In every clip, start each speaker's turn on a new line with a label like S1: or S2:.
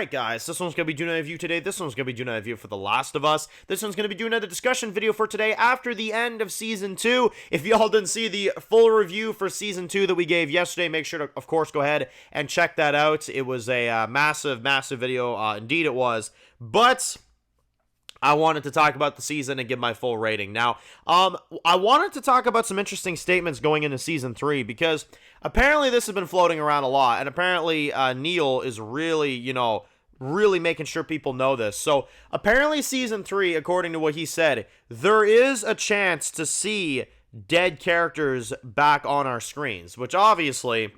S1: Alright guys, this one's going to be doing a review today, this one's going to be doing a review for The Last of Us, this one's going to be doing another discussion video for today after the end of Season 2. If y'all didn't see the full review for Season 2 that we gave yesterday, make sure to, of course, go ahead and check that out. It was a massive video, indeed it was, but I wanted to talk about the season and give my full rating. Now, I wanted to talk about some interesting statements going into Season 3, because apparently this has been floating around a lot, and apparently Neil is really, really making sure people know this. So, apparently Season 3, according to what he said, there is a chance to see dead characters back on our screens, which obviously,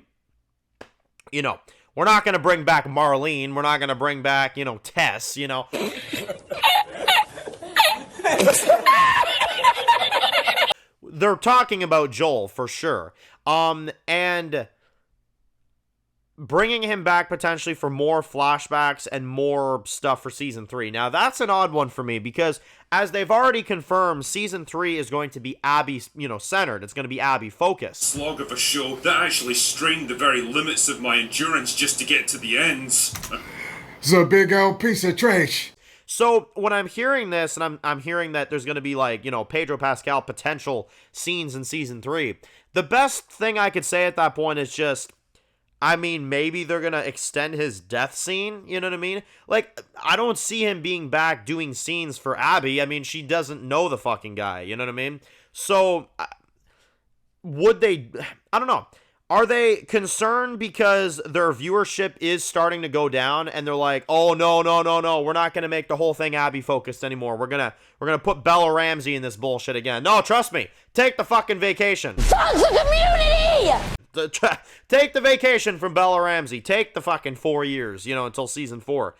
S1: we're not going to bring back Marlene, we're not going to bring back, Tess, They're talking about Joel for sure. And bringing him back potentially for more flashbacks and more stuff for Season 3. Now, that's an odd one for me because, as they've already confirmed, Season 3 is going to be Abby, centered. It's going to be Abby focused.
S2: Slog of a show that actually strained the very limits of my endurance just to get to the ends.
S3: It's a big old piece of trash.
S1: So, when I'm hearing this, and I'm hearing that there's going to be, Pedro Pascal potential scenes in Season 3, the best thing I could say at that point is just, maybe they're going to extend his death scene, you know what I mean? I don't see him being back doing scenes for Abby. She doesn't know the fucking guy, you know what I mean? So, would they, I don't know. Are they concerned because their viewership is starting to go down and they're like, oh, no, we're not going to make the whole thing Abby focused anymore. We're going to put Bella Ramsey in this bullshit again. No, trust me. Take the fucking vacation.
S4: Sons of community!
S1: Take the vacation from Bella Ramsey. Take the fucking 4 years, until Season 4.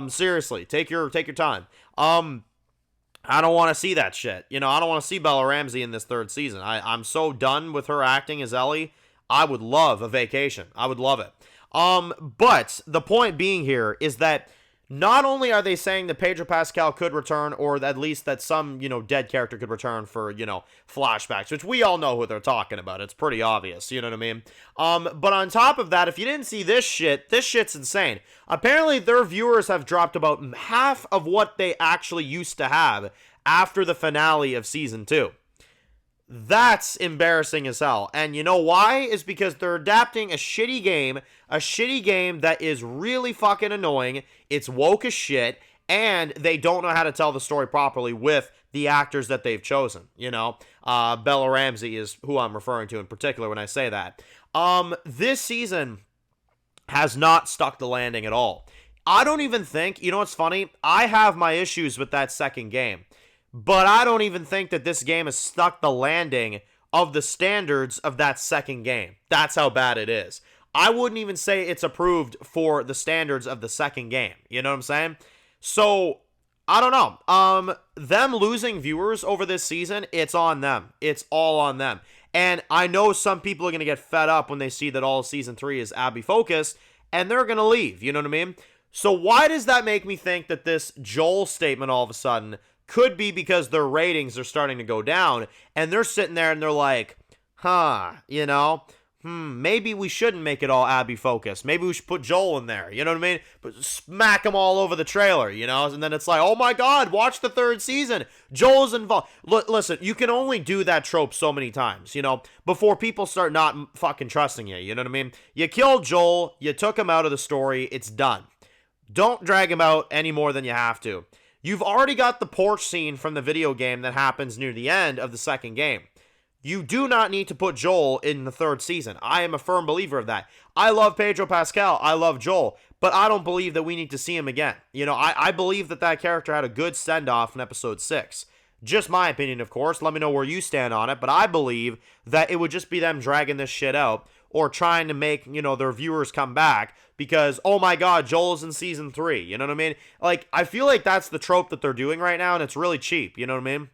S1: Seriously, take your time. I don't want to see that shit. I don't want to see Bella Ramsey in this third season. I'm so done with her acting as Ellie. I would love a vacation. I would love it. But the point being here is that not only are they saying that Pedro Pascal could return, or at least that some, dead character could return for, flashbacks, which we all know who they're talking about. It's pretty obvious, you know what I mean? But on top of that, if you didn't see this shit's insane. Apparently, their viewers have dropped about half of what they actually used to have after the finale of Season 2. That's embarrassing as hell. And you know why? Is because they're adapting a shitty game that is really fucking annoying. It's woke as shit, and they don't know how to tell the story properly with the actors that they've chosen. Bella Ramsey is who I'm referring to in particular when I say that. This season has not stuck the landing at all. I don't even think, what's funny? I have my issues with that second game. But I don't even think that this game has stuck the landing of the standards of that second game. That's how bad it is. I wouldn't even say it's approved for the standards of the second game. You know what I'm saying? So, I don't know. Them losing viewers over this season, it's on them. It's all on them. And I know some people are going to get fed up when they see that all Season 3 is Abby focused, and they're going to leave. You know what I mean? So why does that make me think that this Joel statement all of a sudden could be because their ratings are starting to go down, and they're sitting there and they're like, maybe we shouldn't make it all Abby focused. Maybe we should put Joel in there, you know what I mean? But smack him all over the trailer, and then it's like, oh my god, watch the third season. Joel's involved. Listen, you can only do that trope so many times, before people start not fucking trusting you, you know what I mean? You killed Joel, you took him out of the story, it's done. Don't drag him out any more than you have to. You've already got the porch scene from the video game that happens near the end of the second game. You do not need to put Joel in the third season. I am a firm believer of that. I love Pedro Pascal. I love Joel. But I don't believe that we need to see him again. I believe that character had a good send-off in episode 6. Just my opinion, of course. Let me know where you stand on it. But I believe that it would just be them dragging this shit out, or trying to make, their viewers come back because, oh my god, Joel's in Season 3, you know what I mean? I feel like that's the trope that they're doing right now, and it's really cheap, you know what I mean?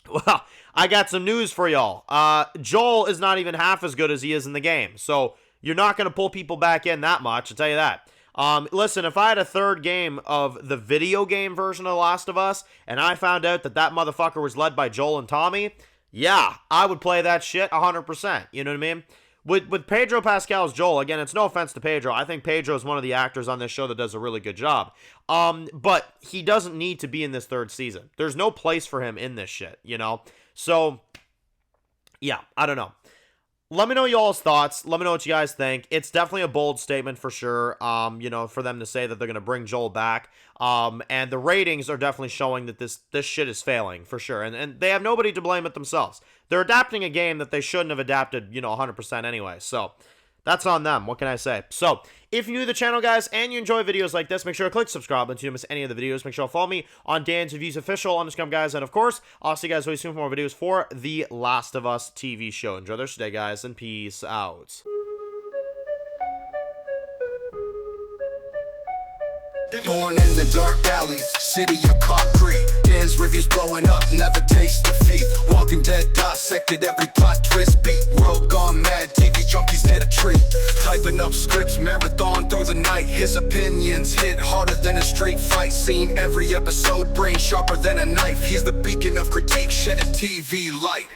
S1: Well, I got some news for y'all. Joel is not even half as good as he is in the game, so you're not going to pull people back in that much, I'll tell you that. Listen, if I had a third game of the video game version of The Last of Us, and I found out that motherfucker was led by Joel and Tommy, yeah, I would play that shit 100%, you know what I mean? With Pedro Pascal's Joel, again, it's no offense to Pedro. I think Pedro is one of the actors on this show that does a really good job. But he doesn't need to be in this third season. There's no place for him in this shit, you know? So, yeah, I don't know. Let me know y'all's thoughts. Let me know what you guys think. It's definitely a bold statement for sure, you know, for them to say that they're going to bring Joel back. And the ratings are definitely showing that this shit is failing for sure. And they have nobody to blame but themselves. They're adapting a game that they shouldn't have adapted, you know, 100% anyway. So that's on them. What can I say? So if you're new to the channel, guys, and you enjoy videos like this, make sure to click subscribe so you don't miss any of the videos. Make sure to follow me on Dan's Reviews Official on Instagram, guys. And of course, I'll see you guys very soon for more videos for The Last of Us TV show. Enjoy the rest of your day, guys, and peace out.
S5: Born in the dark alleys, city of concrete. Dan's reviews blowing up, never taste defeat. Walking Dead dissected every plot twist beat. World gone mad, TV junkies hit a treat. Typing up scripts, marathon through the night. His opinions hit harder than a street fight scene. Every episode, brain sharper than a knife. He's the beacon of critique, shedding TV light.